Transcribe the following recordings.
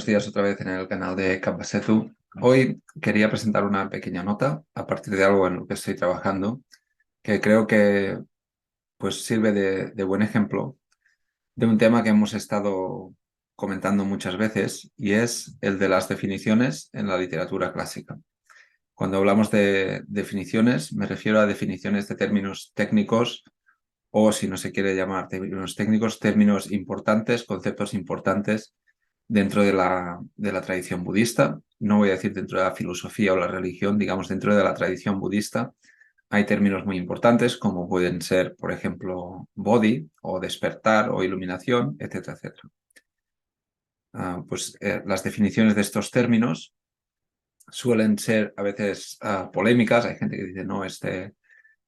buenos días otra vez en el canal de Canvasetu. Hoy quería presentar una pequeña nota a partir de algo en lo que estoy trabajando, que creo que pues, sirve de buen ejemplo de un tema que hemos estado comentando muchas veces y es el de las definiciones en la literatura clásica. Cuando hablamos de definiciones, me refiero a definiciones de términos técnicos o, si no se quiere llamar términos técnicos, términos importantes, conceptos importantes dentro de la tradición budista. No voy a decir dentro de la filosofía o la religión, digamos dentro de la tradición budista. Hay términos muy importantes como pueden ser, por ejemplo, bodhi o despertar o iluminación, etcétera, etcétera. Las definiciones de estos términos suelen ser a veces polémicas. Hay gente que dice, no,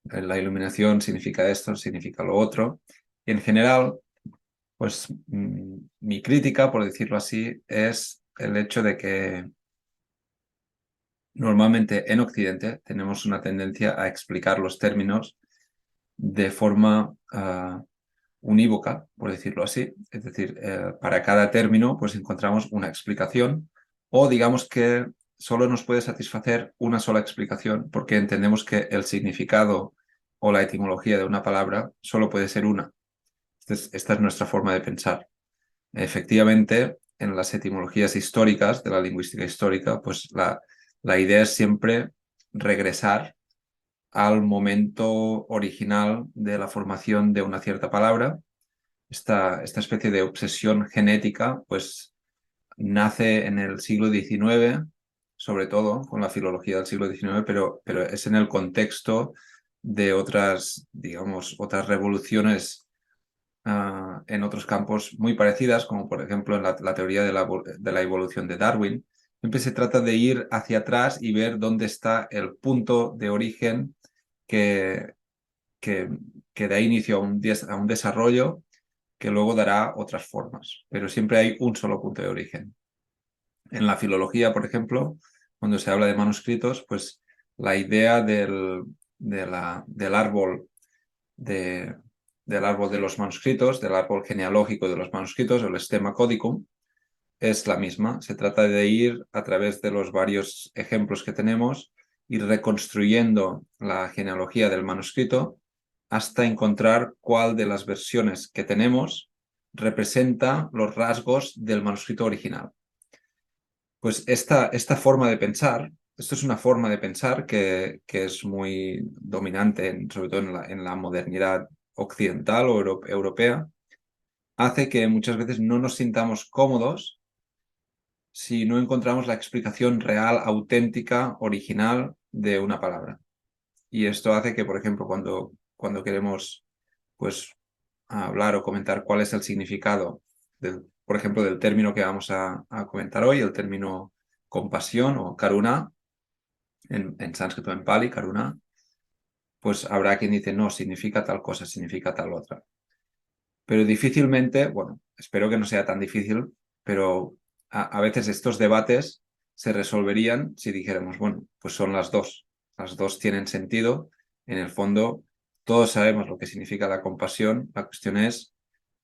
la iluminación significa esto, significa lo otro. Y en general, pues mi crítica, por decirlo así, es el hecho de que normalmente en Occidente tenemos una tendencia a explicar los términos de forma unívoca, por decirlo así. Es decir, para cada término pues encontramos una explicación o digamos que solo nos puede satisfacer una sola explicación porque entendemos que el significado o la etimología de una palabra solo puede ser una. Esta es nuestra forma de pensar. Efectivamente, en las etimologías históricas de la lingüística histórica, pues la idea es siempre regresar al momento original de la formación de una cierta palabra. Esta especie de obsesión genética, pues nace en el siglo XIX, sobre todo con la filología del siglo XIX, pero es en el contexto de otras, digamos, otras revoluciones en otros campos muy parecidas, como por ejemplo en la teoría de la evolución de Darwin. Siempre se trata de ir hacia atrás y ver dónde está el punto de origen que, que, que da inicio a un desarrollo que luego dará otras formas, pero siempre hay un solo punto de origen. En la filología, por ejemplo, cuando se habla de manuscritos, pues la idea del árbol de, del árbol de los manuscritos, del árbol genealógico de los manuscritos, el stemma codicum, es la misma. Se trata de ir a través de los varios ejemplos que tenemos, ir reconstruyendo la genealogía del manuscrito hasta encontrar cuál de las versiones que tenemos representa los rasgos del manuscrito original. Pues esta forma de pensar, esto es una forma de pensar que es muy dominante, sobre todo en la modernidad occidental o europea, hace que muchas veces no nos sintamos cómodos si no encontramos la explicación real, auténtica, original de una palabra. Y esto hace que, por ejemplo, cuando queremos pues, hablar o comentar cuál es el significado, por ejemplo, del término que vamos a comentar hoy, el término compasión o karuna, en sánscrito, en pali, karuna, pues habrá quien dice, no, significa tal cosa, significa tal otra. Pero difícilmente, bueno, espero que no sea tan difícil, pero a veces estos debates se resolverían si dijéramos, bueno, pues son las dos tienen sentido, en el fondo todos sabemos lo que significa la compasión, la cuestión es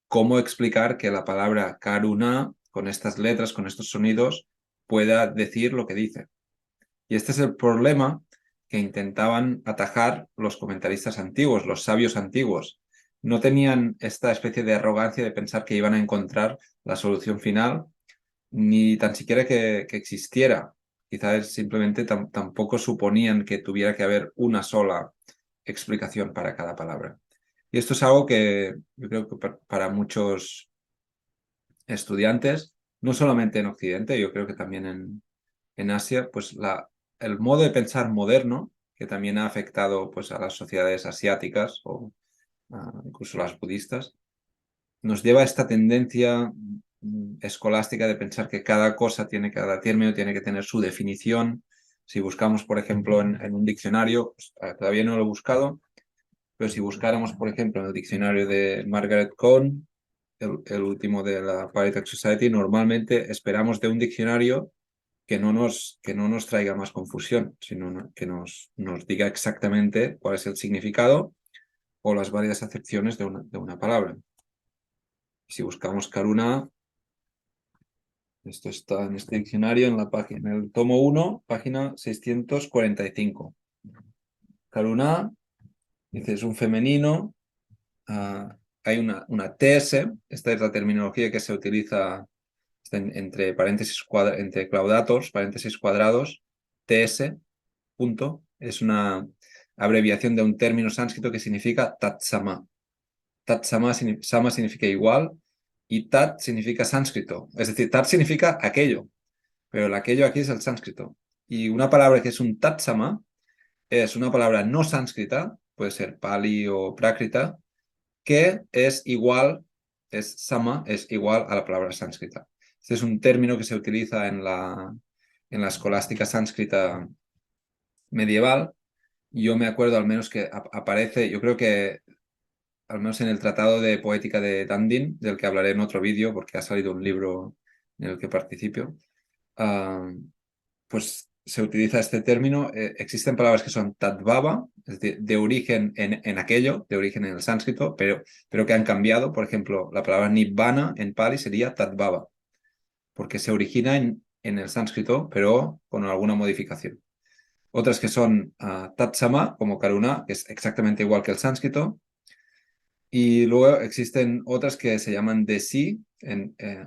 cómo explicar que la palabra karuna, con estas letras, con estos sonidos, pueda decir lo que dice. Y este es el problema que intentaban atajar los comentaristas antiguos, los sabios antiguos. No tenían esta especie de arrogancia de pensar que iban a encontrar la solución final, ni tan siquiera que existiera. Quizás simplemente tampoco suponían que tuviera que haber una sola explicación para cada palabra. Y esto es algo que yo creo que para muchos estudiantes, no solamente en Occidente, yo creo que también en Asia, pues el modo de pensar moderno, que también ha afectado pues, a las sociedades asiáticas o incluso las budistas, nos lleva a esta tendencia escolástica de pensar que cada término tiene que tener su definición. Si buscamos, por ejemplo, en un diccionario, pues, todavía no lo he buscado, pero si buscáramos, por ejemplo, en el diccionario de Margaret Cohn, el último de la Poetic Society, normalmente esperamos de un diccionario que no nos traiga más confusión, sino que nos diga exactamente cuál es el significado o las varias acepciones de una palabra. Si buscamos karuna, Esto está en este diccionario en la página, en el tomo 1, página 645. Karuna, dice, es un femenino. Hay una TS, esta es la terminología que se utiliza entre paréntesis entre claudatos, paréntesis cuadrados, TS, punto, es una abreviación de un término sánscrito que significa tatsama. Tatsama sama significa igual y tat significa sánscrito. Es decir, tat significa aquello, pero el aquello aquí es el sánscrito. Y una palabra que es un tatsama es una palabra no sánscrita, puede ser pali o prákrita, que es igual, es sama, es igual a la palabra sánscrita. Este es un término que se utiliza en la escolástica sánscrita medieval. Yo me acuerdo al menos que aparece, yo creo que al menos en el Tratado de Poética de Dandin, del que hablaré en otro vídeo porque ha salido un libro en el que participo, pues se utiliza este término. Existen palabras que son tadvava, es decir, de origen en aquello, de origen en el sánscrito, pero que han cambiado. Por ejemplo, la palabra nibbana en pali sería tadvava, porque se origina en el sánscrito, pero con alguna modificación. Otras que son tatsama, como karuna, que es exactamente igual que el sánscrito. Y luego existen otras que se llaman desi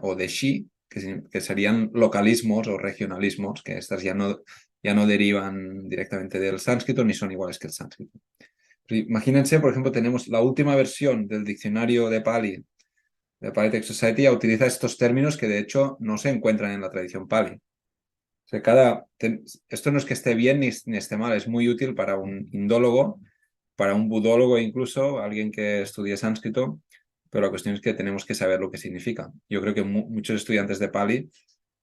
o deshi, que serían localismos o regionalismos, que estas ya no derivan directamente del sánscrito ni son iguales que el sánscrito. Pero imagínense, por ejemplo, tenemos la última versión del diccionario de Pali Text Society, utiliza estos términos que de hecho no se encuentran en la tradición Pali. O sea, esto no es que esté bien ni esté mal, es muy útil para un indólogo, para un budólogo incluso, alguien que estudie sánscrito, pero la cuestión es que tenemos que saber lo que significa. Yo creo que muchos estudiantes de Pali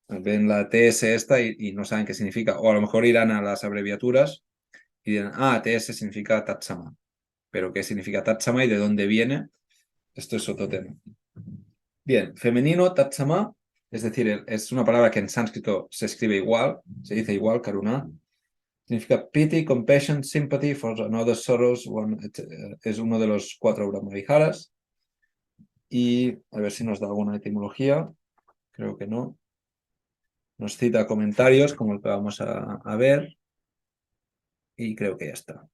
ven la TS esta y no saben qué significa, o a lo mejor irán a las abreviaturas y dirán, TS significa Tatsama, pero ¿qué significa Tatsama y de dónde viene? Esto es otro tema. Bien, femenino, Tatsama, es decir, es una palabra que en sánscrito se escribe igual, se dice igual, Karuna. Significa pity, compassion, sympathy for another's sorrows. Es uno de los 4 Brahmaviharas. Y a ver si nos da alguna etimología. Creo que no. Nos cita comentarios como el que vamos a ver. Y creo que ya está.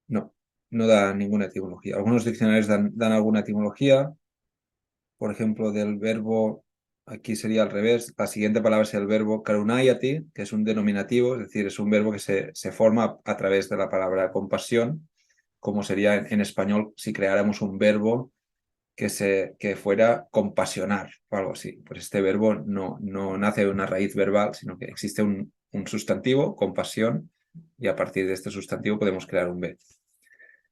No, no da ninguna etimología. Algunos diccionarios dan alguna etimología. Por ejemplo, del verbo, aquí sería al revés, la siguiente palabra es el verbo karunayati, que es un denominativo, es decir, es un verbo que se forma a través de la palabra compasión, como sería en español si creáramos un verbo que fuera compasionar o algo así. Pues este verbo no nace de una raíz verbal, sino que existe un sustantivo, compasión, y a partir de este sustantivo podemos crear un verbo.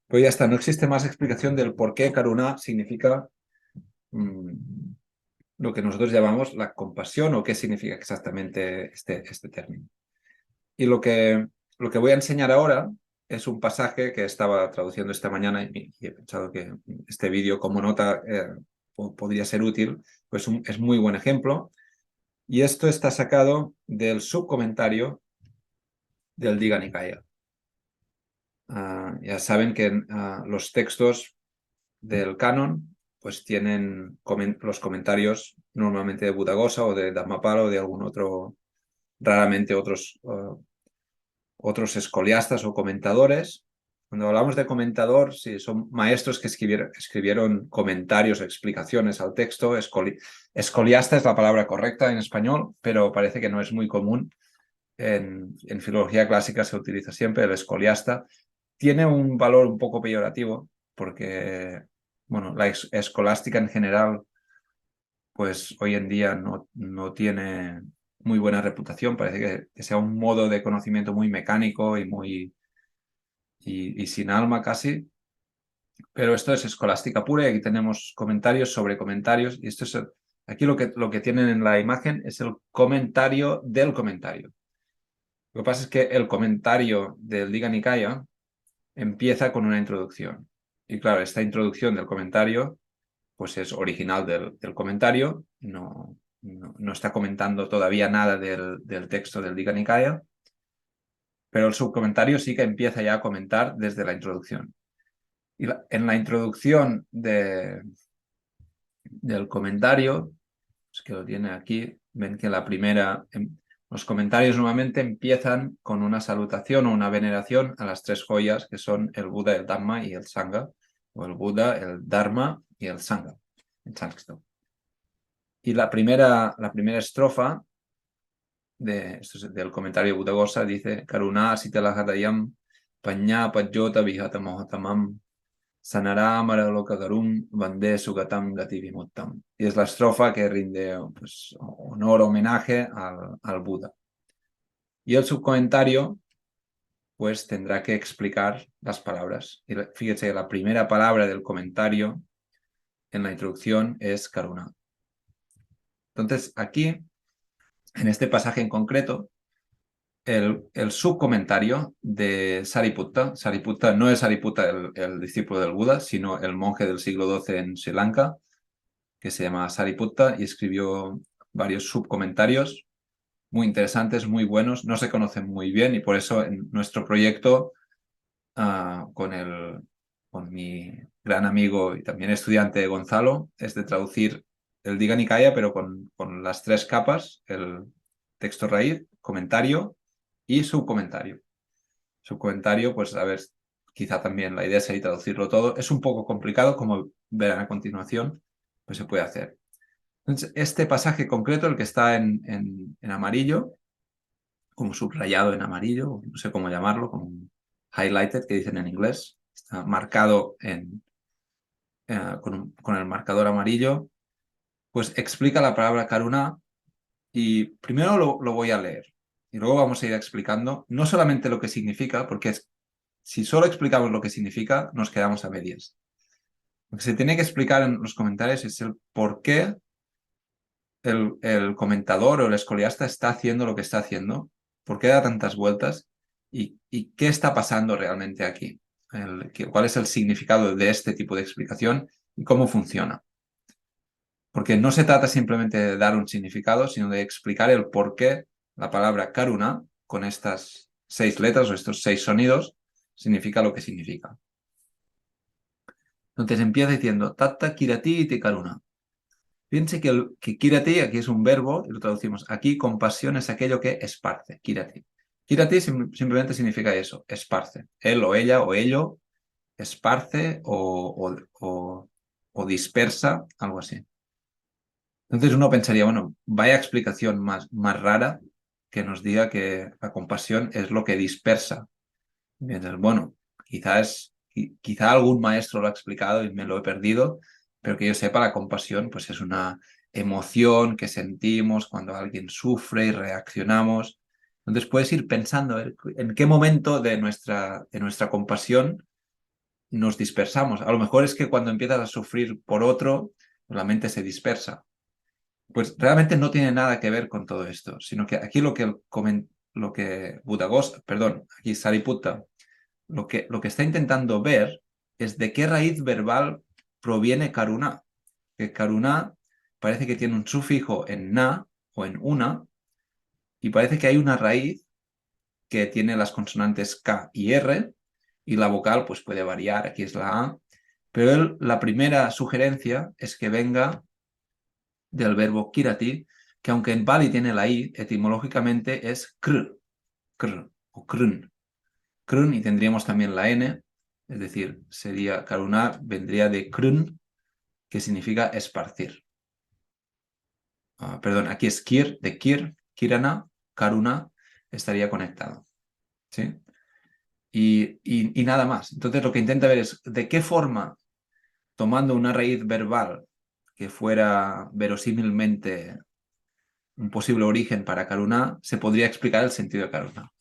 Pues ya está, no existe más explicación del por qué karuna significa lo que nosotros llamamos la compasión o qué significa exactamente este término. Y lo que voy a enseñar ahora es un pasaje que estaba traduciendo esta mañana y he pensado que este vídeo como nota podría ser útil, pues es muy buen ejemplo. Y esto está sacado del subcomentario del Diga Nikaya. Ya saben que los textos del canon pues tienen los comentarios normalmente de Buddhaghosa o de Dharmapala o de algún otro, raramente otros escoliastas o comentadores. Cuando hablamos de comentador, sí, son maestros que escribieron comentarios o explicaciones al texto. Escoliasta es la palabra correcta en español, pero parece que no es muy común. En filología clásica se utiliza siempre el escoliasta. Tiene un valor un poco peyorativo porque, bueno, la escolástica en general, pues hoy en día no tiene muy buena reputación. Parece que sea un modo de conocimiento muy mecánico y sin alma casi. Pero esto es escolástica pura y aquí tenemos comentarios sobre comentarios. Y esto es aquí lo que tienen en la imagen es el comentario del comentario. Lo que pasa es que el comentario del Diga Nikaya empieza con una introducción. Y claro, esta introducción del comentario pues es original del comentario, no está comentando todavía nada del texto del Diga Nikaya, pero el subcomentario sí que empieza ya a comentar desde la introducción. Y en la introducción del comentario, pues que lo tiene aquí, ven que los comentarios normalmente empiezan con una salutación o una veneración a las tres joyas que son el Buda, el Dhamma y el Sangha, o el Buda, el Dharma y el Sangha en sánscrito. Y la primera estrofa del comentario de Buddhaghosa dice: Karuna asitala hadayam paññā pajyota vihata mohatamam sanarāmara lokagarum vande sugatam gati vimuttam. Y es la estrofa que rinde pues, honor, homenaje al Buda. Y el subcomentario pues tendrá que explicar las palabras. Y fíjese, la primera palabra del comentario en la introducción es Karuna. Entonces aquí, en este pasaje en concreto, el subcomentario de Sariputta. Sariputta no es Sariputta el discípulo del Buda, sino el monje del siglo XII en Sri Lanka, que se llama Sariputta y escribió varios subcomentarios muy interesantes, muy buenos. No se conocen muy bien y por eso en nuestro proyecto con mi gran amigo y también estudiante Gonzalo es de traducir el Digha Nikaya, pero con las tres capas: el texto raíz, comentario y subcomentario. Subcomentario, pues a ver, quizá también la idea sería traducirlo todo. Es un poco complicado, como verán a continuación, pues se puede hacer. Entonces, este pasaje concreto, el que está en amarillo, como subrayado en amarillo, no sé cómo llamarlo, como highlighted, que dicen en inglés, está marcado con el marcador amarillo, pues explica la palabra karuna. Y primero lo voy a leer y luego vamos a ir explicando no solamente lo que significa, porque si solo explicamos lo que significa, nos quedamos a medias. Lo que se tiene que explicar en los comentarios es el por qué el comentador o el escoliasta está haciendo lo que está haciendo, por qué da tantas vueltas y qué está pasando realmente aquí, cuál es el significado de este tipo de explicación y cómo funciona. Porque no se trata simplemente de dar un significado, sino de explicar el por qué la palabra karuna, con estas 6 letras o estos 6 sonidos, significa lo que significa. Entonces empieza diciendo Tatta kirati iti karuna. Piense que kirati aquí es un verbo y lo traducimos. Aquí compasión es aquello que esparce, kirati. Kirati simplemente significa eso, esparce. Él o ella o ello esparce o dispersa, algo así. Entonces uno pensaría, bueno, vaya explicación más rara que nos diga que la compasión es lo que dispersa. Bueno, quizá algún maestro lo ha explicado y me lo he perdido, pero que yo sepa, la compasión pues es una emoción que sentimos cuando alguien sufre y reaccionamos. Entonces puedes ir pensando en qué momento de nuestra compasión nos dispersamos. A lo mejor es que cuando empiezas a sufrir por otro, la mente se dispersa. Pues realmente no tiene nada que ver con todo esto, sino que aquí lo que Buddhaghosa, perdón, aquí Sariputta, lo que está intentando ver es de qué raíz verbal proviene karuna. Que karuna parece que tiene un sufijo en na o en una, y parece que hay una raíz que tiene las consonantes K y R, y la vocal pues puede variar, aquí es la A, pero la primera sugerencia es que venga del verbo kirati, que aunque en Pali tiene la I, etimológicamente es kr o krun. Krun, y tendríamos también la N, es decir, sería karuna, vendría de krun, que significa esparcir. Perdón, aquí es kir, de kirana, karuna, estaría conectado. ¿Sí? Y nada más. Entonces lo que intenta ver es de qué forma, tomando una raíz verbal que fuera verosímilmente un posible origen para karuna, se podría explicar el sentido de karuna.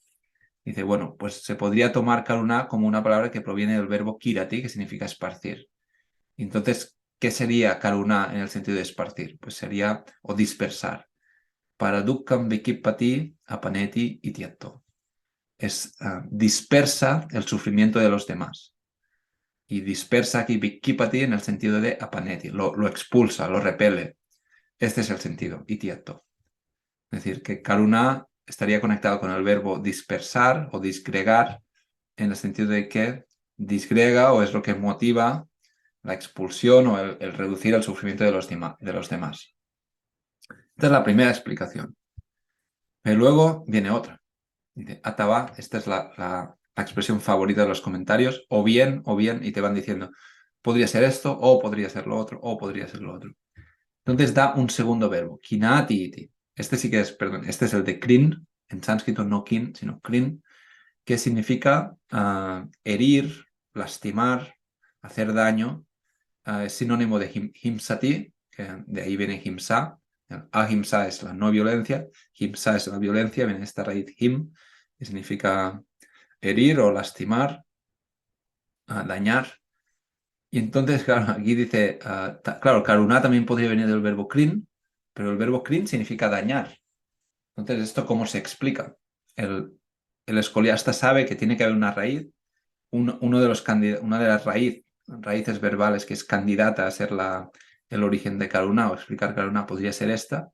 Dice, bueno, pues se podría tomar karuna como una palabra que proviene del verbo kirati, que significa esparcir. Entonces, ¿qué sería karuna en el sentido de esparcir? Pues sería o dispersar. Para dukkam vikipati apaneti itiatto. Dispersa el sufrimiento de los demás. Y dispersa aquí vikipati en el sentido de apaneti, lo expulsa, lo repele. Este es el sentido, itiatto. Es decir, que karuna estaría conectado con el verbo dispersar o disgregar, en el sentido de que disgrega o es lo que motiva la expulsión o el reducir el sufrimiento de los demás. Esta es la primera explicación. Pero luego viene otra. Dice, Ataba, esta es la expresión favorita de los comentarios, o bien, y te van diciendo, podría ser esto, o podría ser lo otro, o podría ser lo otro. Entonces da un segundo verbo, kinati iti. Este sí que es, perdón, este es el de krin, en sánscrito no kin, sino krin, que significa herir, lastimar, hacer daño. Es sinónimo de himsati, que de ahí viene himsa. Ahimsa es la no violencia, himsa es la violencia, viene esta raíz him, que significa herir o lastimar, dañar. Y entonces, claro, aquí dice, claro, karuna también podría venir del verbo krin, pero el verbo krin significa dañar. Entonces, ¿esto cómo se explica? El escoliasta sabe que tiene que haber una raíz, una de las raíces verbales que es candidata a ser el origen de karuna o explicar karuna podría ser esta,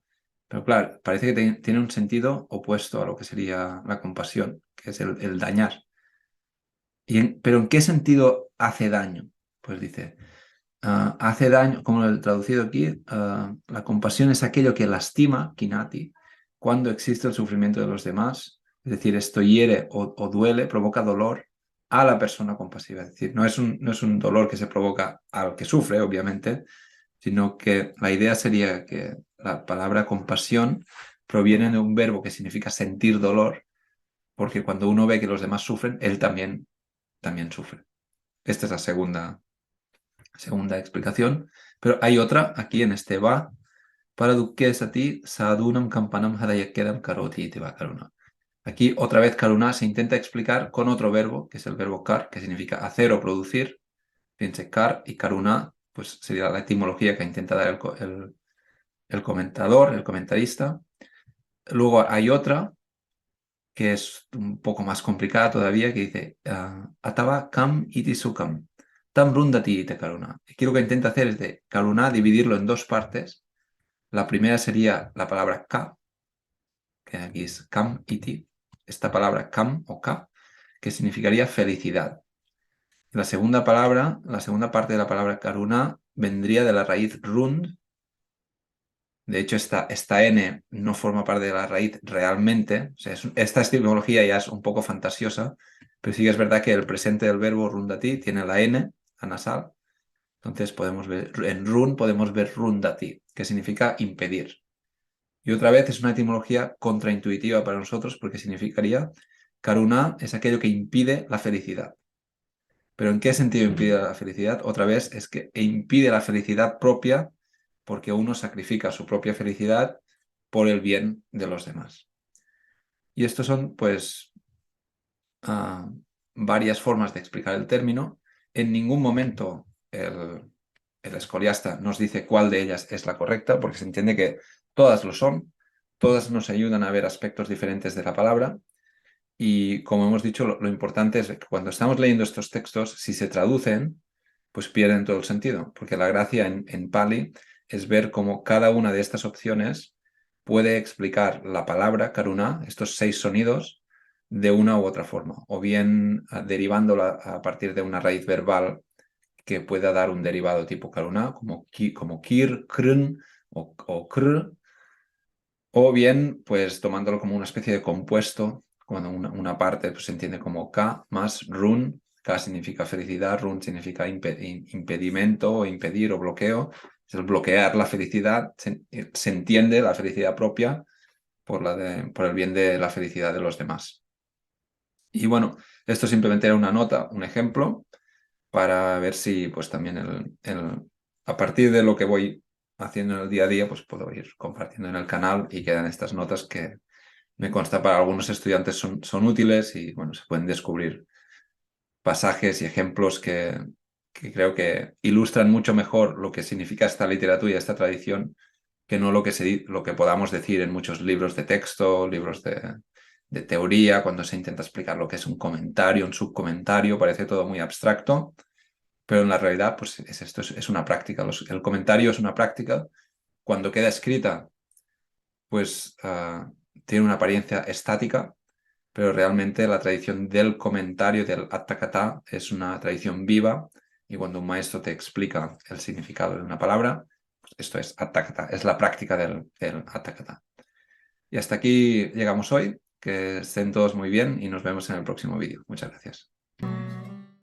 pero claro, parece que tiene un sentido opuesto a lo que sería la compasión, que es el dañar. ¿Pero en qué sentido hace daño? Pues dice, hace daño, como lo he traducido aquí, la compasión es aquello que lastima, kinati, cuando existe el sufrimiento de los demás, es decir, esto hiere o duele, provoca dolor a la persona compasiva, es decir, no es un dolor que se provoca al que sufre, obviamente, sino que la idea sería que la palabra compasión proviene de un verbo que significa sentir dolor, porque cuando uno ve que los demás sufren, él también sufre. Esta es la segunda explicación, pero hay otra aquí en este va para dukkesati sadunam kampanam hadayakedam karoti te va karuna. Aquí otra vez karuna se intenta explicar con otro verbo, que es el verbo kar, que significa hacer o producir. Fíjense, kar y karuna, pues sería la etimología que intenta dar el comentador, el comentarista. Luego hay otra que es un poco más complicada todavía, que dice Atava kam iti sukam, tam rundati ite karuna. Aquí lo que intenta hacer es de karuna dividirlo en dos partes. La primera sería la palabra ka, que aquí es kam iti, esta palabra kam o ka, que significaría felicidad. La segunda parte de la palabra karuna vendría de la raíz rund. De hecho, esta N no forma parte de la raíz realmente. O sea, esta etimología ya es un poco fantasiosa, pero sí que es verdad que el presente del verbo rundati tiene la N, la nasal. Entonces podemos ver, en run podemos ver rundati, que significa impedir. Y otra vez es una etimología contraintuitiva para nosotros porque significaría karuna es aquello que impide la felicidad. ¿Pero en qué sentido impide la felicidad? Otra vez es que impide la felicidad propia porque uno sacrifica su propia felicidad por el bien de los demás. Y estos son, pues, varias formas de explicar el término. En ningún momento el escoliasta nos dice cuál de ellas es la correcta, porque se entiende que todas lo son, todas nos ayudan a ver aspectos diferentes de la palabra. Y como hemos dicho, lo importante es que cuando estamos leyendo estos textos, si se traducen, pues pierden todo el sentido, porque la gracia en Pali es ver cómo cada una de estas opciones puede explicar la palabra karuna, estos 6 sonidos, de una u otra forma, o bien derivándola a partir de una raíz verbal que pueda dar un derivado tipo karuna, como kir, krn o kr, o bien pues tomándolo como una especie de compuesto, cuando una parte pues, se entiende como K más run. K significa felicidad, run significa impedimento o impedir o bloqueo. Es el bloquear la felicidad, se entiende la felicidad propia por el bien de la felicidad de los demás. Y bueno, esto simplemente era una nota, un ejemplo, para ver si pues también a partir de lo que voy haciendo en el día a día, pues puedo ir compartiendo en el canal y quedan estas notas que me consta para algunos estudiantes son útiles y bueno, se pueden descubrir pasajes y ejemplos que creo que ilustran mucho mejor lo que significa esta literatura y esta tradición que no lo que podamos decir en muchos libros de texto, libros de teoría, cuando se intenta explicar lo que es un comentario, un subcomentario, parece todo muy abstracto, pero en la realidad pues es una práctica. El comentario es una práctica. Cuando queda escrita, pues tiene una apariencia estática, pero realmente la tradición del comentario del Atta Kata es una tradición viva, y cuando un maestro te explica el significado de una palabra, pues esto es Atta Kata, es la práctica del Atta Kata. Y hasta aquí llegamos hoy, que estén todos muy bien y nos vemos en el próximo vídeo. Muchas gracias.